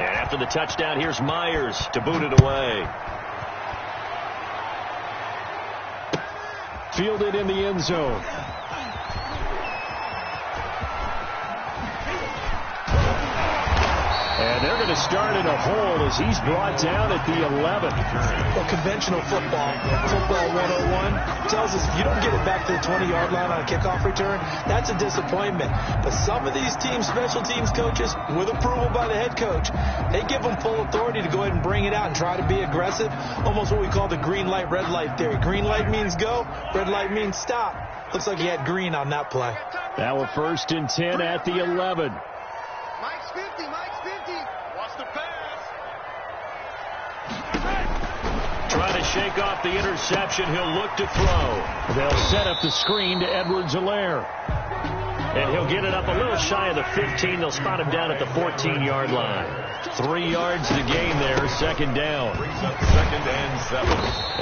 And after the touchdown, here's Myers to boot it away. Fielded in the end zone. And they're going to start in a hole as he's brought down at the 11. Well, conventional football 101, tells us if you don't get it back to the 20-yard line on a kickoff return, that's a disappointment. But some of these teams, special teams coaches, with approval by the head coach, they give them full authority to go ahead and bring it out and try to be aggressive, almost what we call the green light, red light theory. Green light means go, red light means stop. Looks like he had green on that play. Now a 1st and 10 at the 11. Mike's 50. What's the pass? Trying to shake off the interception. He'll look to throw. They'll set up the screen to Edwards-Helaire. And he'll get it up a little shy of the 15. They'll spot him down at the 14-yard line. 3 yards to gain there, 2nd down. 2nd and 7.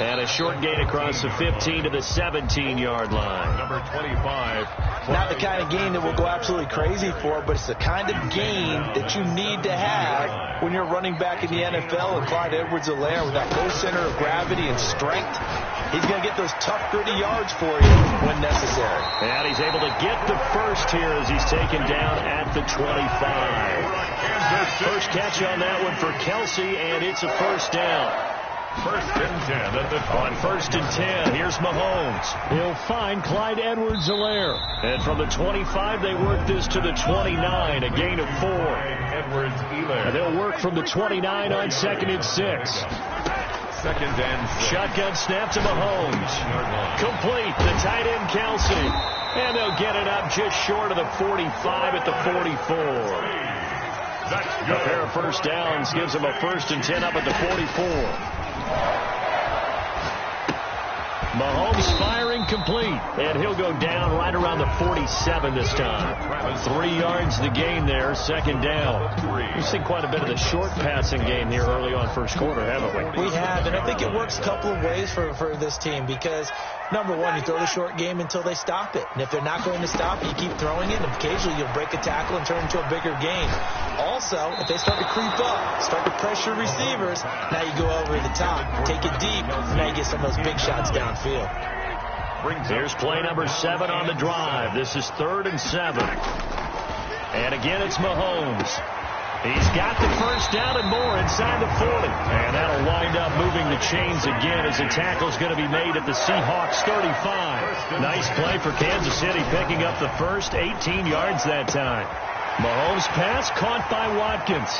And a short gain across the 15 to the 17-yard line. Number 25. Not the kind of gain that we'll go absolutely crazy for, but it's the kind of gain that you need to have when you're running back in the NFL. And Clyde Edwards-Helaire, with that low center of gravity and strength, he's going to get those tough, gritty yards for you when necessary. And he's able to get the first here as he's taken down at the 25. First catch on that one for Kelsey, and it's a 1st down. 1st and 10 at the 25. On 1st and 10, here's Mahomes. He'll find Clyde Edwards-Helaire. And from the 25, they work this to the 29, a gain of 4. Edwards-Helaire. And they'll work from the 29 on 2nd and 6. 2nd and 6. Shotgun snap to Mahomes. Complete, the tight end Kelsey. And they'll get it up just short of the 45 at the 44. A pair of 1st downs gives them a 1st and 10 up at the 44. Mahomes firing complete, and he'll go down right around the 47 this time. 3 yards the gain there, 2nd down. We've seen quite a bit of the short passing game here early on 1st quarter, haven't we? We have, and I think it works a couple of ways for this team because, number one, you throw the short game until they stop it. And if they're not going to stop it, you keep throwing it, and occasionally you'll break a tackle and turn it into a bigger game. Also, if they start to creep up, start to pressure receivers, now you go over the top, take it deep, and now you get some of those big shots downfield. Here's play number 7 on the drive. This is 3rd and 7. And again, it's Mahomes. He's got the 1st down and more inside the 40. And that'll wind up moving the chains again as the tackle's going to be made at the Seahawks 35. Nice play for Kansas City, picking up the first, 18 yards that time. Mahomes' pass caught by Watkins.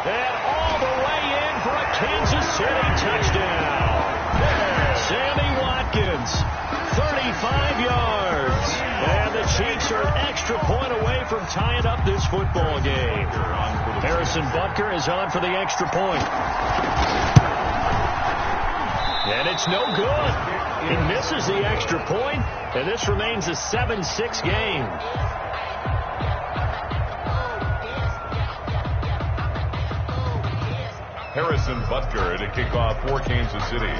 And all the way in for a Kansas City touchdown. Sammy Watkins, 35 yards. And the Chiefs are an extra point away from tying up this football game. Harrison Butker is on for the extra point. And it's no good. He misses the extra point, and this remains a 7-6 game. Harrison Butker to kick off for Kansas City.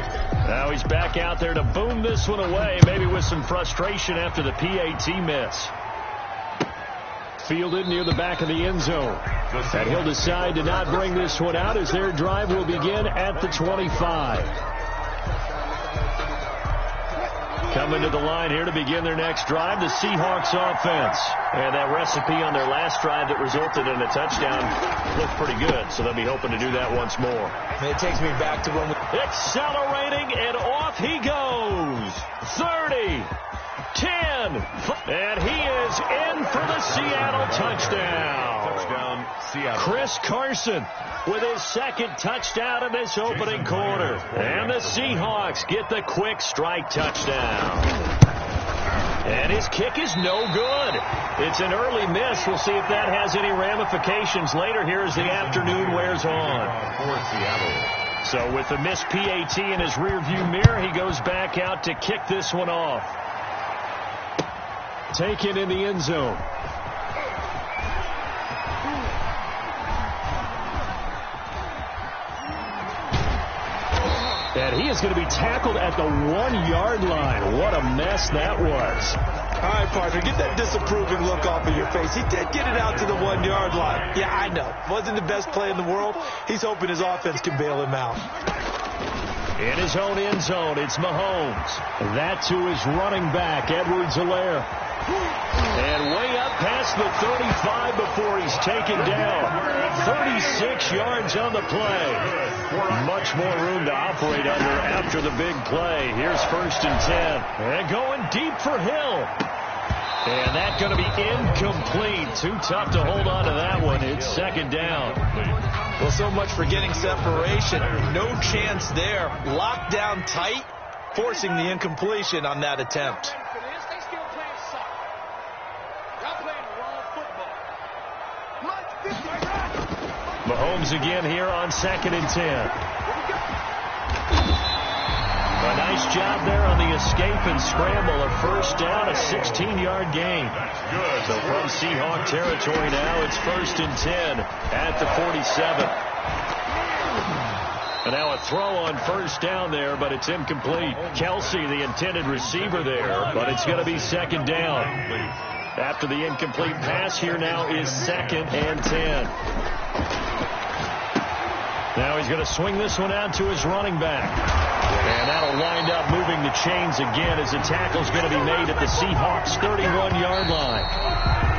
Now he's back out there to boom this one away, maybe with some frustration after the PAT miss. Fielded near the back of the end zone. And he'll decide to not bring this one out as their drive will begin at the 25. Coming to the line here to begin their next drive, the Seahawks offense. And that recipe on their last drive that resulted in a touchdown looked pretty good, so they'll be hoping to do that once more. And it takes me back to when we... Accelerating, and off he goes. 30, 10, and he is in for the Seattle touchdown. Touchdown, Seattle. Chris Carson with his 2nd touchdown in this opening quarter. And the Seahawks get the quick strike touchdown. And his kick is no good. It's an early miss. We'll see if that has any ramifications later here as the afternoon wears on. For Seattle. So with the missed PAT in his rearview mirror, he goes back out to kick this one off. Taken in the end zone. And he is going to be tackled at the 1-yard line. What a mess that was. All right, partner, get that disapproving look off of your face. He did get it out to the 1-yard line. Yeah, I know. Wasn't the best play in the world. He's hoping his offense can bail him out. In his own end zone, it's Mahomes. That to his running back, Edwards-Helaire. And way up past the 35 before he's taken down. 36 yards on the play. Much more room to operate under after the big play. Here's 1st and 10. And going deep for Hill. And that's going to be incomplete. Too tough to hold on to that one. It's 2nd down. Well, so much for getting separation. No chance there. Locked down tight, forcing the incompletion on that attempt. Mahomes again here on 2nd and 10. A nice job there on the escape and scramble. A 1st down, a 16-yard gain. So from Seahawk territory now, it's 1st and 10 at the 47. And now a throw on 1st down there, but it's incomplete. Kelsey, the intended receiver there, but it's going to be 2nd down. After the incomplete pass, here now is 2nd and 10. Now he's going to swing this one out to his running back. And that'll wind up moving the chains again as the tackle's going to be made at the Seahawks' 31-yard line.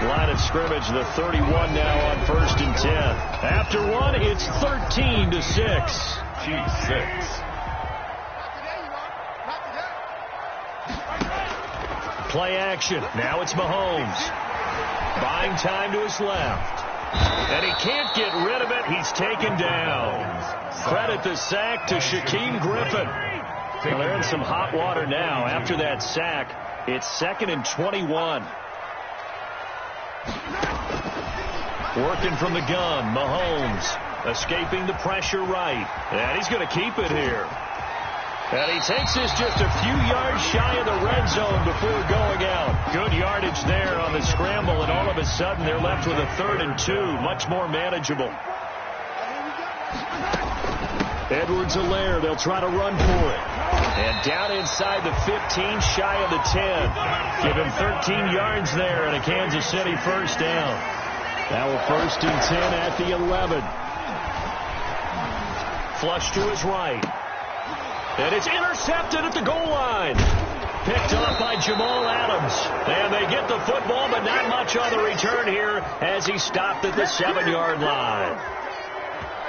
Line of scrimmage, the 31 now on 1st and 10. After one, it's 13-6. G6. Play action. Now it's Mahomes. Buying time to his left. And he can't get rid of it. He's taken down. Credit the sack to Shaquem Griffin. Well, they're in some hot water now. After that sack, it's 2nd and 21. Working from the gun, Mahomes escaping the pressure right. And he's going to keep it here. And he takes this just a few yards shy of the red zone before going out. Good yardage there on the scramble, and all of a sudden they're left with a 3rd and 2, much more manageable. Edwards-Helaire, they'll try to run for it. And down inside the 15, shy of the 10. Give him 13 yards there and a Kansas City 1st down. Now a 1st and 10 at the 11. Flush to his right. And it's intercepted at the goal line. Picked off by Jamal Adams. And they get the football, but not much on the return here as he stopped at the 7-yard line.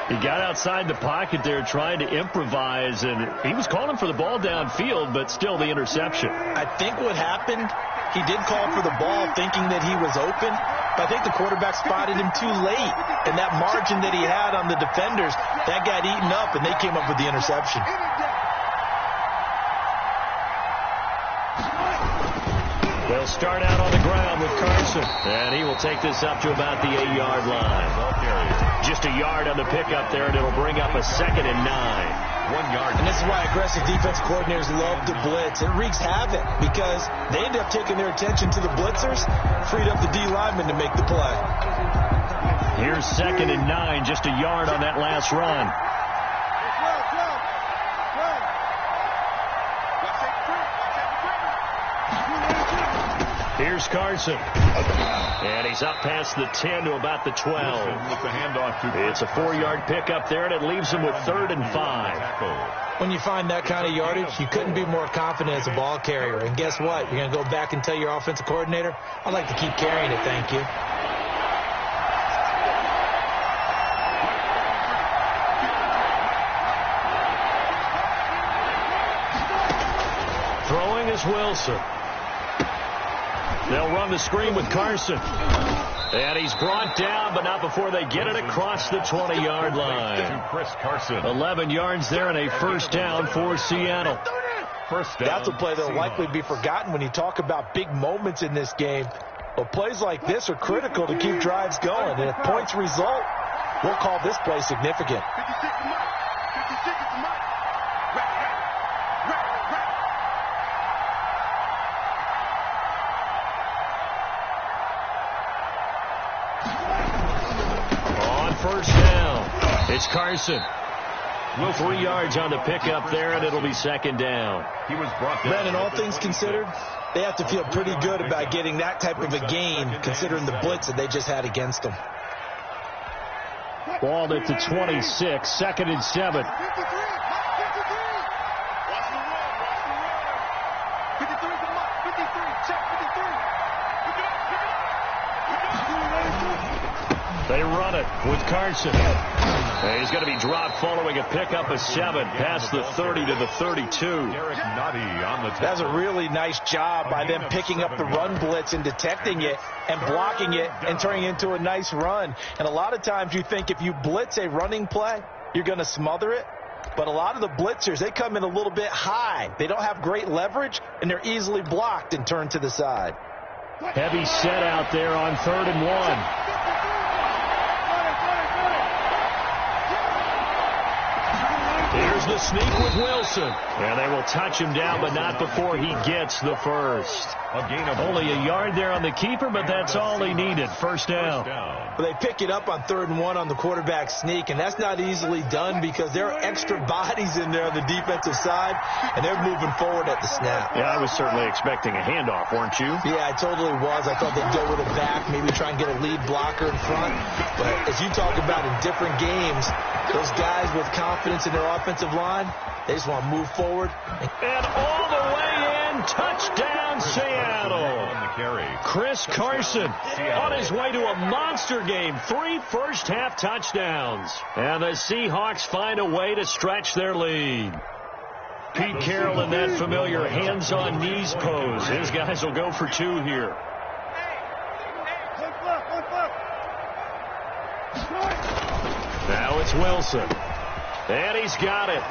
He got outside the pocket there trying to improvise, and he was calling for the ball downfield, but still the interception. I think what happened, he did call for the ball thinking that he was open, but I think the quarterback spotted him too late. And that margin that he had on the defenders, that got eaten up, and they came up with the interception. They'll start out on the ground with Carson. And he will take this up to about the 8-yard line. Just a yard on the pickup there, and it'll bring up a 2nd and 9. 1 yard. And this is why aggressive defense coordinators love to blitz. It wreaks havoc because they end up taking their attention to the blitzers, freed up the D lineman to make the play. Here's 2nd and 9, just a yard on that last run. Here's Carson. And he's up past the 10 to about the 12. With the handoff to it's a 4-yard pickup there, and it leaves him with 3rd and 5. When you find that kind of yardage, you couldn't be more confident as a ball carrier. And guess what? You're going to go back and tell your offensive coordinator, I'd like to keep carrying it, thank you. Throwing is Wilson. They'll run the screen with Carson. And he's brought down, but not before they get it across the 20-yard line. Chris Carson. 11 yards there and a 1st down for Seattle. First down. That's a play that will likely be forgotten when you talk about big moments in this game. But plays like this are critical to keep drives going. And if points result, we'll call this play significant. On 1st down, it's Carson. 3 yards on the pickup there, and it'll be second down. He was brought down. Brandon, all things considered, they have to feel pretty good about getting that type of a gain, considering the blitz that they just had against them. Ball at the 26, 2nd and 7. They run it with Carson. He's going to be dropped following a pickup of 7 past the 30 to the 32. That's a really nice job by them picking up the run blitz and detecting it and blocking it and turning it into a nice run. And a lot of times you think if you blitz a running play, you're going to smother it. But a lot of the blitzers, they come in a little bit high. They don't have great leverage, and they're easily blocked and turned to the side. Heavy set out there on 3rd and 1. Here's the sneak with Wilson. And they will touch him down, but not before he gets the first. A gain of only a yard there on the keeper, but that's all he needed. First down. Well, they pick it up on 3rd and 1 on the quarterback sneak, and that's not easily done because there are extra bodies in there on the defensive side, and they're moving forward at the snap. Yeah, I was certainly expecting a handoff, weren't you? Yeah, I totally was. I thought they'd go with it back, maybe try and get a lead blocker in front. But as you talk about in different games, those guys with confidence in their offensive line, they just want to move forward. And all the way in, touchdown Seattle. Chris Carson on his way to a monster game. 3 first-half touchdowns. And the Seahawks find a way to stretch their lead. Pete Carroll in that familiar hands-on-knees pose. His guys will go for 2 here. Now it's Wilson. And he's got it.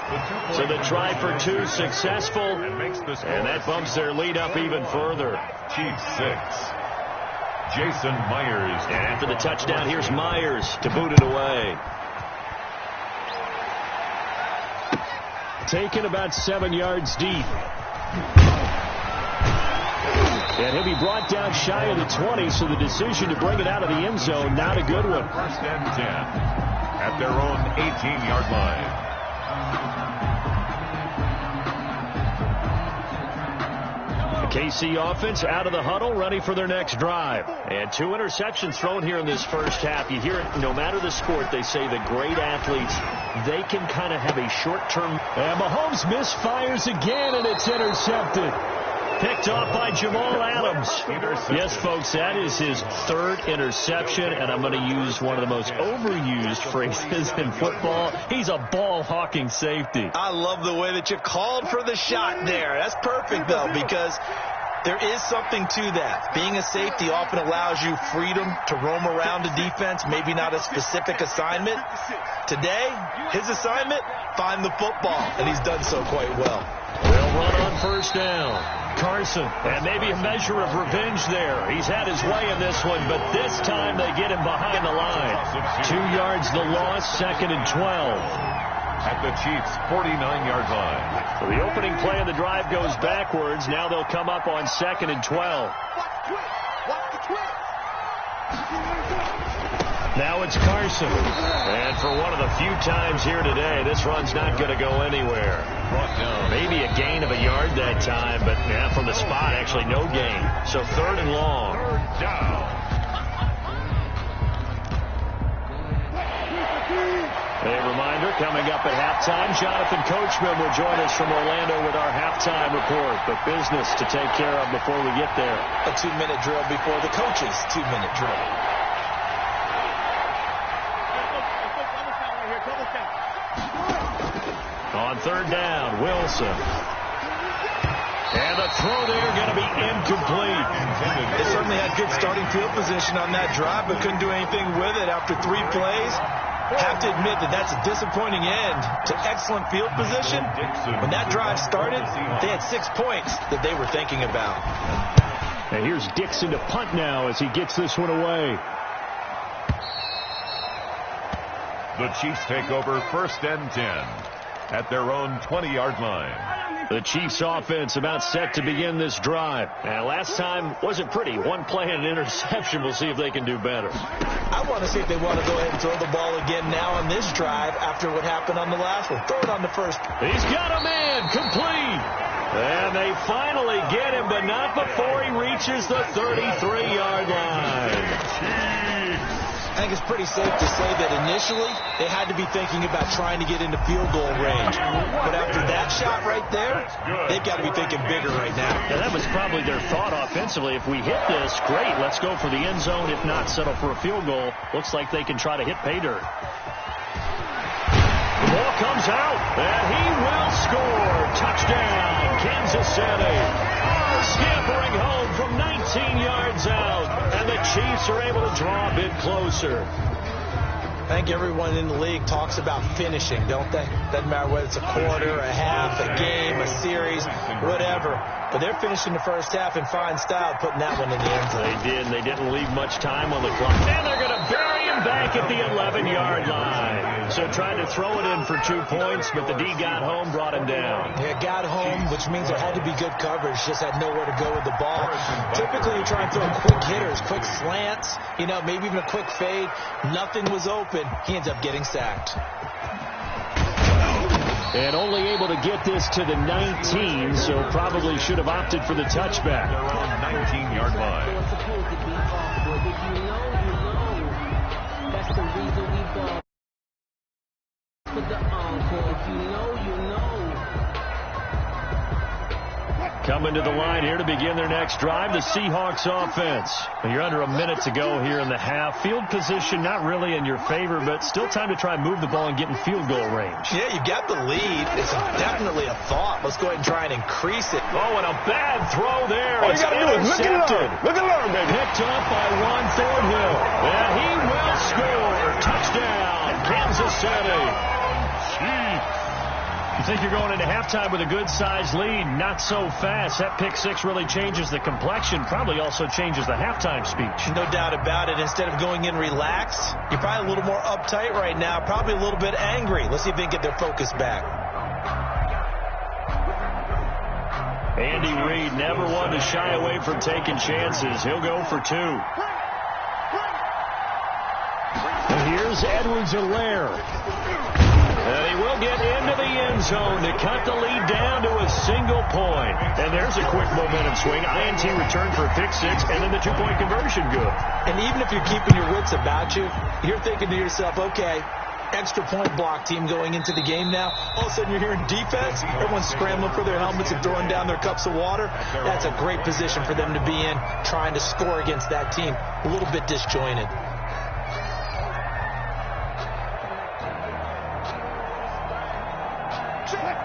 So the try for 2 successful. And that bumps their lead up even further. Chiefs 6. Jason Myers. And after the touchdown, here's Myers to boot it away. Taken about 7 yards deep. And he'll be brought down shy of the 20, so the decision to bring it out of the end zone, not a good one. 1st and 10 at their own 18-yard line. The KC offense out of the huddle, ready for their next drive. And 2 interceptions thrown here in this first half. You hear it, no matter the sport, they say the great athletes, they can kind of have a short-term. And Mahomes misfires again, and it's intercepted. Picked off by Jamal Adams. Yes, folks, that is his 3rd interception, and I'm going to use one of the most overused phrases in football. He's a ball-hawking safety. I love the way that you called for the shot there. That's perfect, though, because there is something to that. Being a safety often allows you freedom to roam around a defense, maybe not a specific assignment. Today, his assignment, find the football, and he's done so quite well. They'll run on 1st down. Carson, and maybe a measure of revenge there. He's had his way in this one, but this time they get him behind the line. 2 yards the loss, 2nd and 12. At the Chiefs' 49-yard line. So the opening play of the drive goes backwards. Now they'll come up on 2nd and 12. Now it's Carson. And for one of the few times here today, this run's not going to go anywhere. Maybe a gain of a yard that time, but yeah, from the spot, actually no gain. So 3rd and long. 3rd down. A reminder, coming up at halftime, Jonathan Coachman will join us from Orlando with our halftime report. But business to take care of before we get there. A 2-minute drill before the coach's 2-minute drill. On 3rd down, Wilson. And the throw there going to be incomplete. They certainly had good starting field position on that drive, but couldn't do anything with it after 3 plays. Have to admit that that's a disappointing end to excellent field position. When that drive started, they had 6 points that they were thinking about. And here's Dixon to punt now as he gets this one away. The Chiefs take over 1st and 10 at their own 20-yard line. The Chiefs offense about set to begin this drive. And last time wasn't pretty. One play and an interception. We'll see if they can do better. I want to see if they want to go ahead and throw the ball again now on this drive after what happened on the last one. Throw it on the first. He's got a man complete. And they finally get him, but not before he reaches the 33-yard line. I think it's pretty safe to say that initially they had to be thinking about trying to get into field goal range. But after that shot right there, they've got to be thinking bigger right now. Yeah, that was probably their thought offensively. If we hit this, great, let's go for the end zone. If not, settle for a field goal. Looks like they can try to hit pay dirt. The ball comes out, and he will score. Touchdown, Kansas City. Scampering home from 19 yards out, and the Chiefs are able to draw a bit closer. I think everyone in the league talks about finishing, don't they? Doesn't matter whether it's a quarter, a half, a game, a series, whatever. But they're finishing the first half in fine style, putting that one in the end zone. They did, and they didn't leave much time on the clock. And they're going to bury him back at the 11-yard line. So tried to throw it in for 2 points, but the D got home, brought him down. Yeah, got home, which means there had to be good coverage. Just had nowhere to go with the ball. Typically, you try and throw quick hitters, quick slants, maybe even a quick fade. Nothing was open. He ends up getting sacked. And only able to get this to the 19, so probably should have opted for the touchback. They're on 19-yard line. That's the reason we ball. For the encore, if you know. Coming to the line here to begin their next drive, the Seahawks offense. And you're under a minute to go here in the half. Field position not really in your favor, but still time to try and move the ball and get in field goal range. Yeah, you got the lead. It's definitely a thought. Let's go ahead and try and increase it. Oh, and a bad throw there. All you got to do is look and learn. Look and learn, baby. Picked up by Juan Thornhill. And he will score. Touchdown, Kansas City. You think you're going into halftime with a good-sized lead. Not so fast. That pick six really changes the complexion. Probably also changes the halftime speech. No doubt about it. Instead of going in relaxed, you're probably a little more uptight right now. Probably a little bit angry. Let's see if they can get their focus back. Andy Reid never one to shy away from taking chances. He'll go for 2. And here's Edwards-Helaire. And he will get into the end zone to cut the lead down to a single point. And there's a quick momentum swing. INT return for a pick six, and then the 2-point conversion good. And even if you're keeping your wits about you, you're thinking to yourself, okay, extra point block team going into the game now. All of a sudden you're hearing defense. Everyone's scrambling for their helmets and throwing down their cups of water. That's a great position for them to be in, trying to score against that team. A little bit disjointed.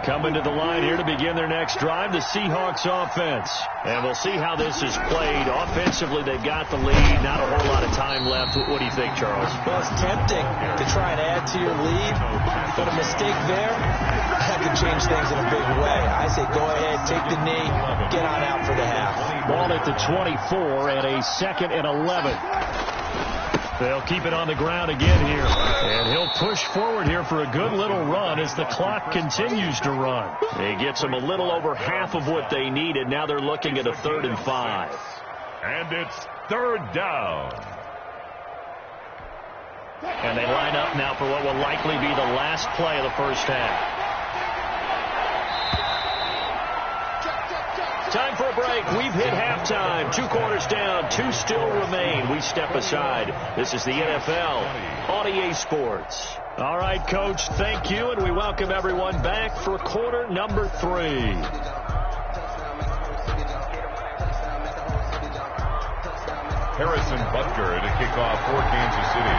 Coming to the line here to begin their next drive, the Seahawks offense. And we'll see how this is played. Offensively, they've got the lead. Not a whole lot of time left. What do you think, Charles? Well, it's tempting to try and add to your lead, but a mistake there, that could change things in a big way. I say go ahead, take the knee, get on out for the half. Ball at the 24 and a 2nd and 11. They'll keep it on the ground again here. And he'll push forward here for a good little run as the clock continues to run. He gets them a little over half of what they needed. Now they're looking at a 3rd and 5. And it's 3rd down. And they line up now for what will likely be the last play of the first half. Time for a break. We've hit halftime. 2 quarters down. 2 still remain. We step aside. This is the NFL on EA Sports. All right, Coach, thank you, and we welcome everyone back for quarter number 3. Harrison Butker to kick off for Kansas City.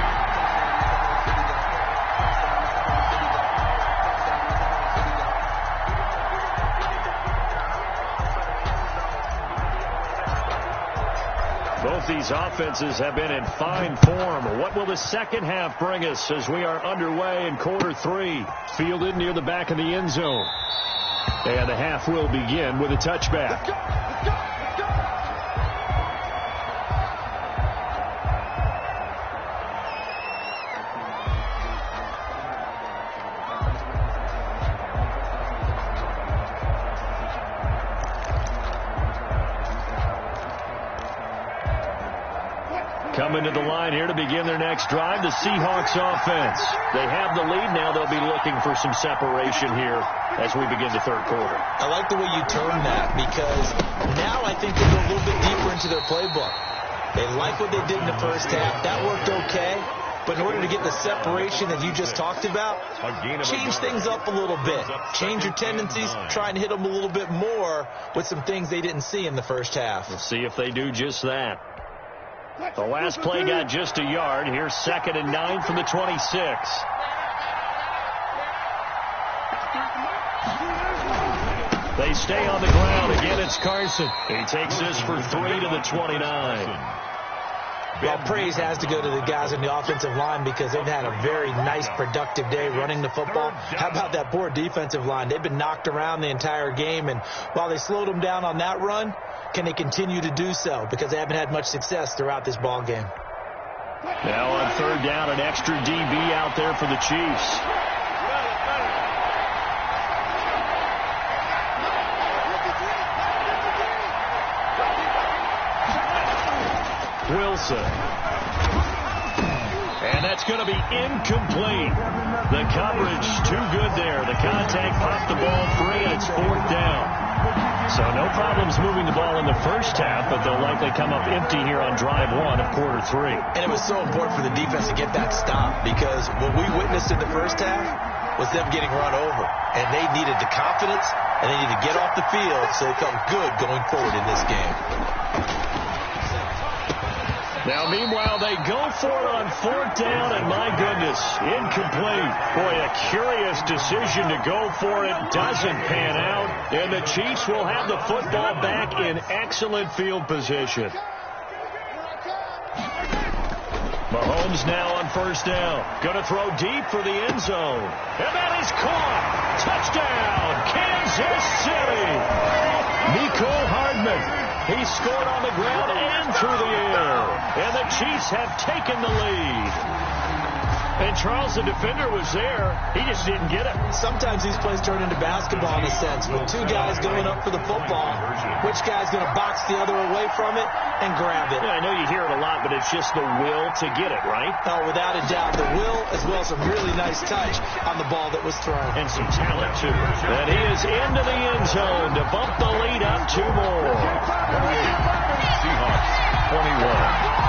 Both these offenses have been in fine form. What will the second half bring us as we are underway in quarter 3? Fielded near the back of the end zone. And the half will begin with a touchback. Coming to the line here to begin their next drive, the Seahawks offense. They have the lead now. They'll be looking for some separation here as we begin the third quarter. I like the way you term that, because now I think they go a little bit deeper into their playbook. They like what they did in the first half. That worked okay. But in order to get the separation that you just talked about, change things up a little bit. Change your tendencies. Try and hit them a little bit more with some things they didn't see in the first half. We'll see if they do just that. The last play got just a yard. Here's 2nd and 9 from the 26. They stay on the ground. Again, it's Carson. He takes this for 3 to the 29. Well, praise has to go to the guys in the offensive line because they've had a very nice, productive day running the football. How about that poor defensive line? They've been knocked around the entire game, and while they slowed them down on that run, can they continue to do so? Because they haven't had much success throughout this ball game. Now on 3rd down, an extra DB out there for the Chiefs. Wilson. And that's going to be incomplete. The coverage too good there. The contact popped the ball free, and it's 4th down. So no problems moving the ball in the first half, but they'll likely come up empty here on drive 1 of quarter 3. And it was so important for the defense to get that stop, because what we witnessed in the first half was them getting run over. And they needed the confidence, and they needed to get off the field so they felt good going forward in this game. Now, meanwhile, they go for it on 4th down, and my goodness, incomplete. Boy, a curious decision to go for it. Doesn't pan out, and the Chiefs will have the football back in excellent field position. Mahomes now on 1st down. Going to throw deep for the end zone. And that is caught. Touchdown, Kansas City. Mecole Hardman. He scored on the ground and through the air. And the Chiefs have taken the lead. And Charles, the defender, was there. He just didn't get it. Sometimes these plays turn into basketball in a sense. With two guys going up for the football, which guy's going to box the other away from it and grab it? Yeah, I know you hear it a lot, but it's just the will to get it, right? Oh, without a doubt. The will, as well as a really nice touch on the ball that was thrown. And some talent, too. And he is into the end zone to bump the lead up 2 more. Seahawks, 21.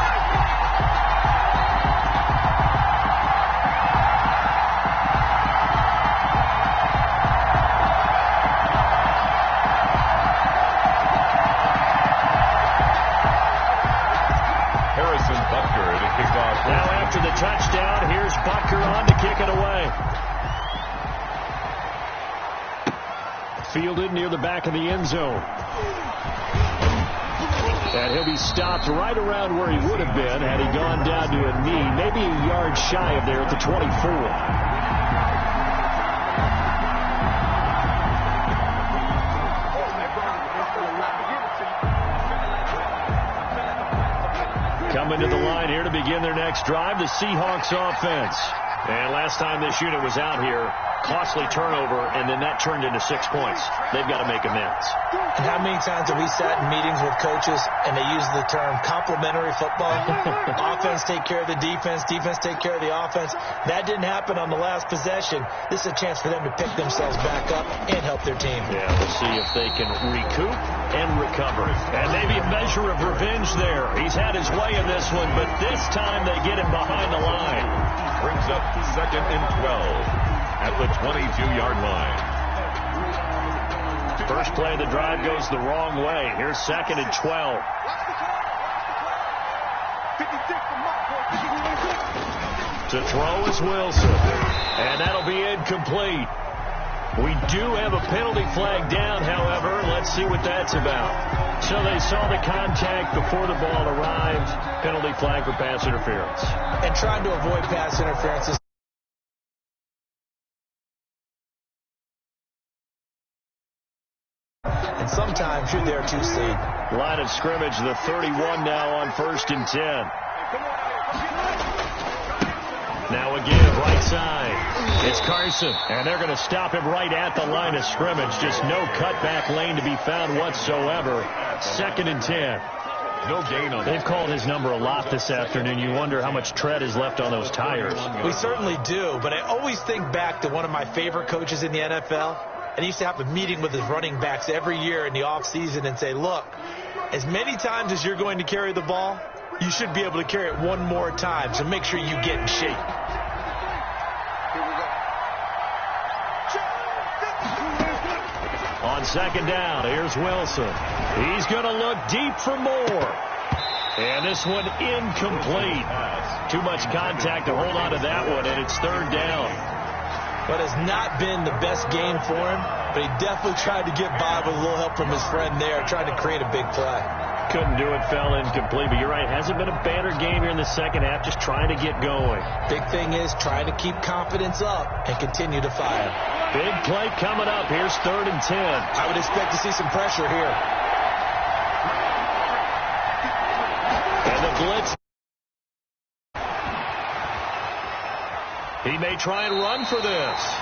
Now after the touchdown, here's Butker on to kick it away. Fielded near the back of the end zone. And he'll be stopped right around where he would have been had he gone down to a knee, maybe a yard shy of there at the 24. Coming to the line here to begin their next drive, the Seahawks offense. And last time this unit was out here, costly turnover, and then that turned into 6 points. They've got to make amends. And how many times have we sat in meetings with coaches and they use the term complementary football? Offense take care of the defense, defense take care of the offense. That didn't happen on the last possession. This is a chance for them to pick themselves back up and help their team. Yeah, we'll see if they can recoup and recover. And maybe a measure of revenge there. He's had his way in this one, but this time they get him behind the line. Brings up 2nd and 12 at the 22-yard line. First play of the drive goes the wrong way. Here's 2nd and 12. To throw is Wilson. And that'll be incomplete. We do have a penalty flag down, however. Let's see what that's about. So they saw the contact before the ball arrived. Penalty flag for pass interference. And trying to avoid pass interferences. And sometimes you're there too soon. Line of scrimmage, the 31 now on 1st and 10. Now again, right side. It's Carson. And they're going to stop him right at the line of scrimmage. Just no cutback lane to be found whatsoever. 2nd and 10. No gain on They've that. called his number a lot this afternoon. You wonder how much tread is left on those tires. We certainly do, but I always think back to one of my favorite coaches in the NFL. And he used to have a meeting with his running backs every year in the offseason and say, look, as many times as you're going to carry the ball, you should be able to carry it one more time, so make sure you get in shape. On second down, here's Wilson. He's going to look deep for more. And this one incomplete. Too much contact to hold on to that one, and it's third down. But it's not been the best game for him, but he definitely tried to get by with a little help from his friend there, trying to create a big play. Couldn't do it, fell incomplete, but you're right. Hasn't been a banner game here in the second half, just trying to get going. Big thing is trying to keep confidence up and continue to fire. Big play coming up. Here's 3rd and 10. I would expect to see some pressure here. And the blitz. He may try and run for this.